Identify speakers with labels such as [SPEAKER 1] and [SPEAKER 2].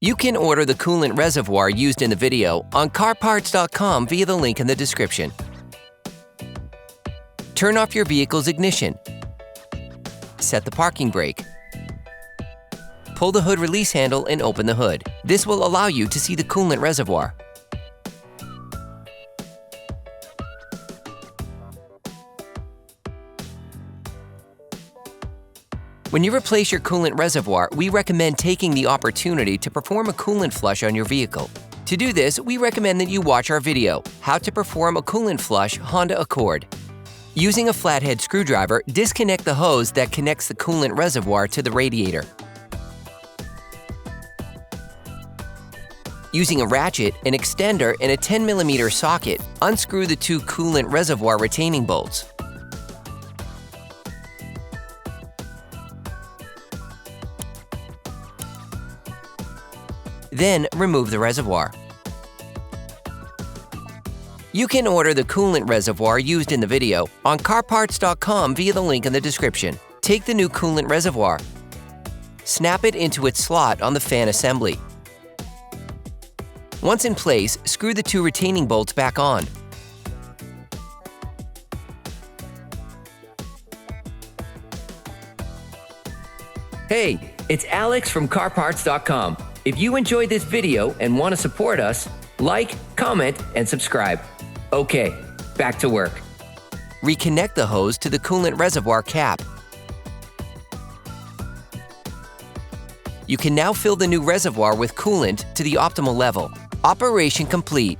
[SPEAKER 1] You can order the coolant reservoir used in the video on CarParts.com via the link in the description. Turn off your vehicle's ignition. Set the parking brake. Pull the hood release handle and open the hood. This will allow you to see the coolant reservoir. When you replace your coolant reservoir, we recommend taking the opportunity to perform a coolant flush on your vehicle. To do this, we recommend that you watch our video, How to Perform a Coolant Flush Honda Accord. Using a flathead screwdriver, disconnect the hose that connects the coolant reservoir to the radiator. Using a ratchet, an extender, and a 10mm socket, unscrew the two coolant reservoir retaining bolts. Then remove the reservoir. You can order the coolant reservoir used in the video on CarParts.com via the link in the description. Take the new coolant reservoir. Snap it into its slot on the fan assembly. Once in place, screw the two retaining bolts back on. Hey, it's Alex from CarParts.com. If you enjoyed this video and want to support us, like, comment, and subscribe. Okay, back to work. Reconnect the hose to the coolant reservoir cap. You can now fill the new reservoir with coolant to the optimal level. Operation complete.